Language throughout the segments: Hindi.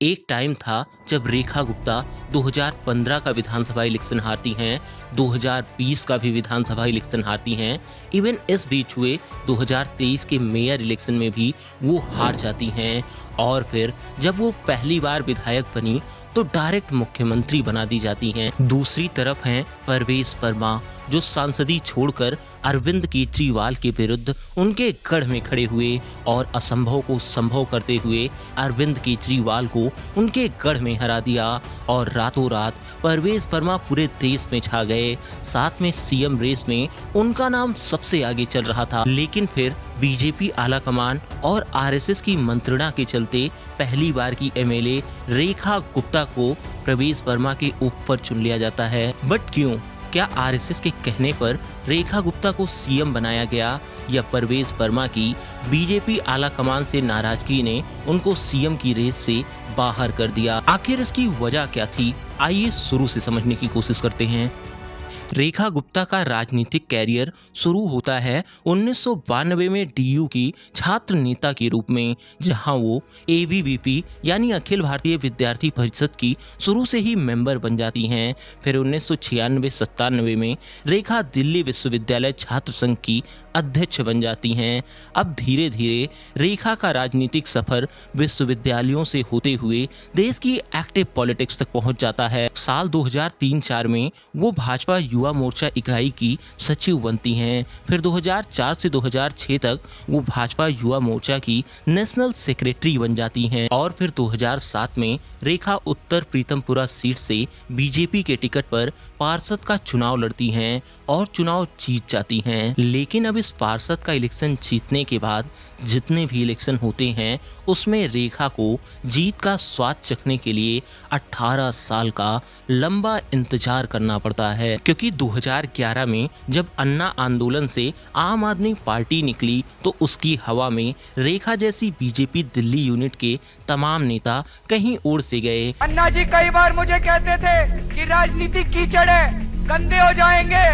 एक टाइम था जब रेखा गुप्ता 2015 का विधानसभा इलेक्शन हारती हैं, 2020 का भी विधानसभा इलेक्शन हारती हैं, इवन इस बीच हुए 2023 के मेयर इलेक्शन में भी वो हार जाती हैं और फिर जब वो पहली बार विधायक बनी तो डायरेक्ट मुख्यमंत्री बना दी जाती हैं। दूसरी तरफ हैं परवेज वर्मा, जो सांसदी छोड़कर अरविंद केजरीवाल के विरुद्ध उनके गढ़ में खड़े हुए और असंभव को संभव करते हुए अरविंद केजरीवाल को उनके गढ़ में हरा दिया और रातों रात परवेज वर्मा पूरे देश में छा गए। साथ में सीएम रेस में उनका नाम सबसे आगे चल रहा था, लेकिन फिर बीजेपी आलाकमान और आरएसएस की मंत्रणा के चलते पहली बार की एमएलए रेखा गुप्ता को परवेज वर्मा के ऊपर चुन लिया जाता है। बट क्यों? क्या आरएसएस के कहने पर रेखा गुप्ता को सीएम बनाया गया या परवेज वर्मा की बीजेपी आलाकमान से नाराजगी ने उनको सीएम की रेस से बाहर कर दिया? आखिर इसकी वजह क्या थी? आइए शुरू से समझने की कोशिश करते हैं। रेखा गुप्ता का राजनीतिक कैरियर शुरू होता है 1992 में डीयू की छात्र नेता के रूप में, जहां वो एबीवीपी यानी अखिल भारतीय विद्यार्थी परिषद की शुरू से ही मेंबर बन जाती हैं। फिर 1996-97 में रेखा दिल्ली विश्वविद्यालय छात्र संघ की अध्यक्ष बन जाती हैं। अब धीरे धीरे रेखा का राजनीतिक सफर विश्वविद्यालयों से होते हुए देश की एक्टिव पॉलिटिक्स तक पहुंच जाता है। साल 2003-04 में वो भाजपा युवा मोर्चा इकाई की सचिव बनती हैं। फिर 2004 से 2006 तक वो भाजपा युवा मोर्चा की नेशनल सेक्रेटरी बन जाती हैं और फिर 2007 में रेखा उत्तर प्रीतमपुरा सीट से बीजेपी के टिकट पर पार्षद का चुनाव लड़ती हैं और चुनाव जीत जाती हैं। लेकिन अब इस पार्षद का इलेक्शन जीतने के बाद जितने भी इलेक्शन होते हैं उसमें रेखा को जीत का स्वाद चखने के लिए 18 साल का लंबा इंतजार करना पड़ता है, क्योंकि 2011 में जब अन्ना आंदोलन से आम आदमी पार्टी निकली तो उसकी हवा में रेखा जैसी बीजेपी दिल्ली यूनिट के तमाम नेता कहीं उड़ से गए। अन्ना जी कई बार मुझे कहते थे कि राजनीति कीचड़ है, गंदे हो जाएंगे,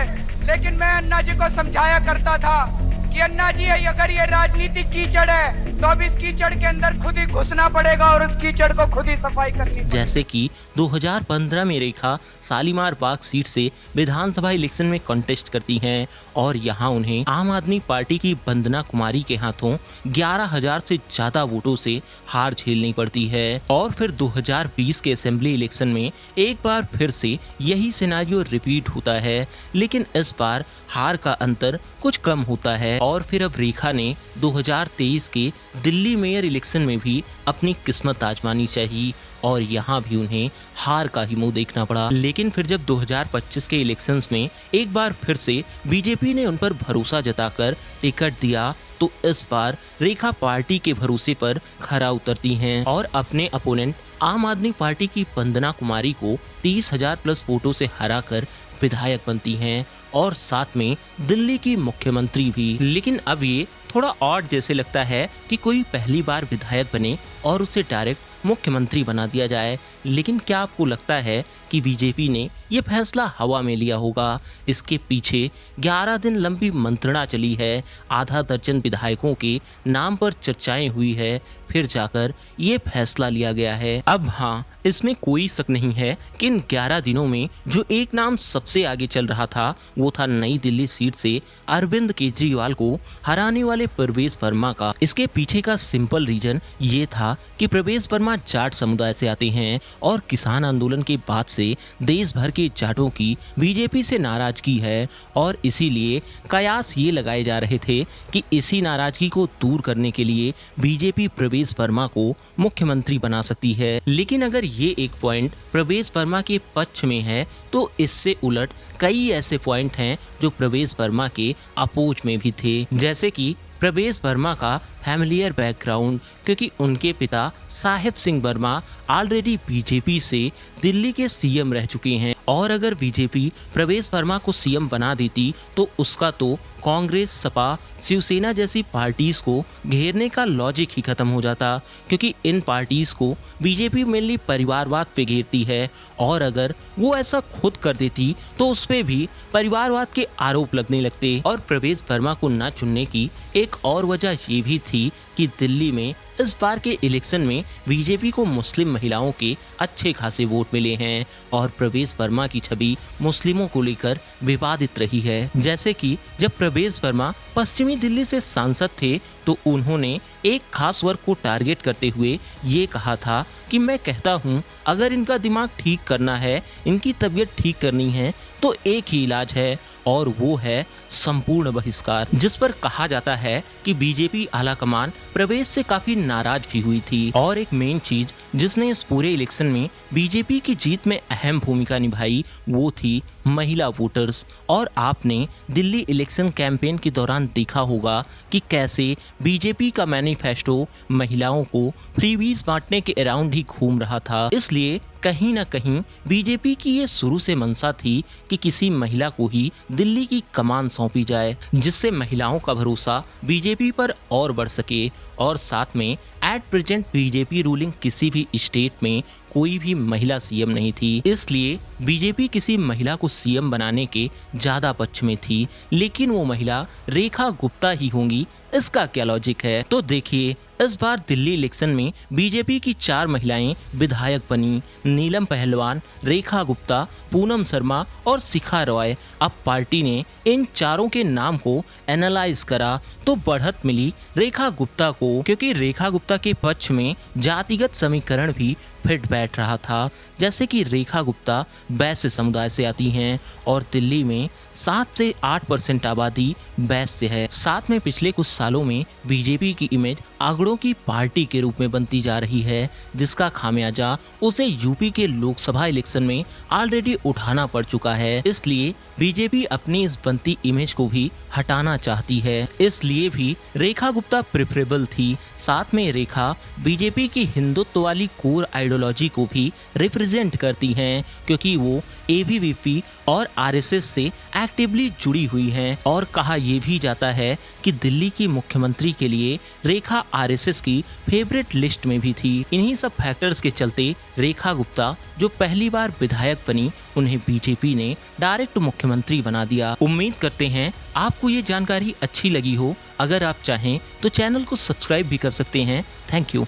लेकिन मैं अन्ना जी को समझाया करता था कि अन्ना जी अगर ये राजनीति कीचड़ है तो अब इस कीचड़ के अंदर खुद ही घुसना पड़ेगा और उस कीचड़ को खुद ही सफाई करनी पड़ेगी। जैसे कि 2015 में रेखा शालीमार बाग सीट से विधानसभा इलेक्शन में कॉन्टेस्ट करती हैं और यहां उन्हें आम आदमी पार्टी की वंदना कुमारी के हाथों 11,000 से ज्यादा वोटों से हार झेलनी पड़ती है। और फिर 2020 के असेंबली इलेक्शन में एक बार फिर से यही सिनेरियो रिपीट होता है, लेकिन इस बार हार का अंतर कुछ कम होता है और फिर अब रेखा ने 2023 के दिल्ली मेयर इलेक्शन में भी अपनी किस्मत आजमानी चाहिए और यहाँ भी उन्हें हार का ही मुंह देखना पड़ा। लेकिन फिर जब 2025 के इलेक्शंस में एक बार फिर से बीजेपी ने उन पर भरोसा जताकर टिकट दिया तो इस बार रेखा पार्टी के भरोसे पर खरा उतरती हैं और अपने अपोनेंट आम आदमी पार्टी की वंदना कुमारी को 30,000 प्लस वोटों से हराकर विधायक बनती हैं और साथ में दिल्ली की मुख्यमंत्री भी। लेकिन अब ये थोड़ा ऑड जैसे लगता है कि कोई पहली बार विधायक बने और उसे डायरेक्ट मुख्यमंत्री बना दिया जाए, लेकिन क्या आपको लगता है कि बीजेपी ने ये फैसला हवा में लिया होगा? इसके पीछे 11 दिन लंबी मंत्रणा चली है, आधा दर्जन विधायकों के नाम पर चर्चाएं हुई है, फिर जाकर ये फैसला लिया गया है। अब हाँ, इसमें कोई शक नहीं है कि इन 11 दिनों में जो एक नाम सबसे आगे चल रहा था वो था नई दिल्ली सीट से अरविंद केजरीवाल को हराने वाले परवेज वर्मा का। इसके पीछे का सिंपल रीजन ये था कि परवेज वर्मा जाट समुदाय से आते हैं और किसान आंदोलन के बाद से देश भर के जाटों की बीजेपी से नाराजगी है और इसीलिए कयास ये लगाए जा रहे थे कि इसी नाराजगी को दूर करने के लिए बीजेपी परवेज वर्मा को मुख्यमंत्री बना सकती है। लेकिन अगर ये एक पॉइंट परवेज वर्मा के पक्ष में है तो इससे उलट कई ऐसे पॉइंट हैं जो परवेज वर्मा के अपोज में भी थे, जैसे कि परवेज वर्मा का फैमिलियर बैकग्राउंड, क्योंकि उनके पिता साहिब सिंह वर्मा ऑलरेडी बीजेपी से दिल्ली के सीएम रह चुके हैं और अगर बीजेपी परवेज वर्मा को सीएम बना देती तो उसका तो कांग्रेस, सपा, शिवसेना जैसी पार्टीज को घेरने का लॉजिक ही खत्म हो जाता, क्योंकि इन पार्टीज को बीजेपी मेनली परिवारवाद पे घेरती है और अगर वो ऐसा खुद कर देती तो उस पे भी परिवारवाद के आरोप लगने लगते। और परवेज वर्मा को न चुनने की एक और वजह ये भी थी कि दिल्ली में इस बार के इलेक्शन में बीजेपी को मुस्लिम महिलाओं के अच्छे खासे वोट मिले हैं और प्रवेश वर्मा की छवि मुस्लिमों को लेकर विवादित रही है। जैसे कि जब प्रवेश वर्मा पश्चिमी दिल्ली से सांसद थे तो उन्होंने एक खास वर्ग को टारगेट करते हुए ये कहा था कि मैं कहता हूँ अगर इनका दिमाग ठीक करना है, इनकी तबीयत ठीक करनी है तो एक ही इलाज है और वो है संपूर्ण बहिष्कार, जिस पर कहा जाता है कि बीजेपी आलाकमान प्रवेश से काफी नाराज भी हुई थी। और एक मेन चीज जिसने इस पूरे इलेक्शन में बीजेपी की जीत में अहम भूमिका निभाई वो थी महिला वोटर्स। और आपने दिल्ली इलेक्शन कैंपेन के दौरान देखा होगा कि कैसे बीजेपी का मैनिफेस्टो महिलाओं को फ्रीबीज बांटने के अराउंड ही घूम रहा था। इसलिए कहीं ना कहीं बीजेपी की ये शुरू से मंशा थी कि किसी महिला को ही दिल्ली की कमान सौंपी जाए, जिससे महिलाओं का भरोसा बीजेपी पर और बढ़ सके। और साथ में एट प्रेजेंट बीजेपी रूलिंग किसी भी स्टेट में कोई भी महिला सीएम नहीं थी, इसलिए बीजेपी किसी महिला को सीएम बनाने के ज्यादा पक्ष में थी। लेकिन वो महिला रेखा गुप्ता ही होंगी, इसका क्या लॉजिक है? तो देखिए, इस बार दिल्ली इलेक्शन में बीजेपी की 4 महिलाएं विधायक बनी। नीलम पहलवान, रेखा गुप्ता, पूनम शर्मा और शिखा रॉय। अब पार्टी ने इन चारों के नाम को एनालाइज करा तो बढ़त मिली रेखा गुप्ता को, क्योंकि रेखा गुप्ता के पक्ष में जातिगत समीकरण भी फिट बैठ रहा था। जैसे कि रेखा गुप्ता वैश्य समुदाय से आती हैं और दिल्ली में 7 से 8% आबादी वैश्य है। साथ में पिछले कुछ सालों में बीजेपी की इमेज आंकड़ों की पार्टी के रूप में बनती जा रही है, जिसका खामियाजा उसे यूपी के लोकसभा इलेक्शन में ऑलरेडी उठाना पड़ चुका है। इसलिए बीजेपी अपनी इस बनती इमेज को भी हटाना चाहती है, इसलिए भी रेखा गुप्ता प्रेफरेबल थी। साथ में रेखा बीजेपी की हिंदुत्व वाली कोर आइडियोलॉजी को भी रिप्रेजेंट करती हैं, क्योंकि वो एबीवीपी और आरएसएस से एक्टिवली जुड़ी हुई हैं। और कहा यह भी जाता है कि दिल्ली की मुख्यमंत्री के लिए रेखा आरएसएस की फेवरेट लिस्ट में भी थी। इन्हीं सब फैक्टर्स के चलते रेखा गुप्ता जो पहली बार विधायक बनी, उन्हें बीजेपी ने डायरेक्ट मुख्यमंत्री बना दिया। उम्मीद करते हैं आपको ये जानकारी अच्छी लगी हो। अगर आप चाहें तो चैनल को सब्सक्राइब भी कर सकते हैं। Thank you.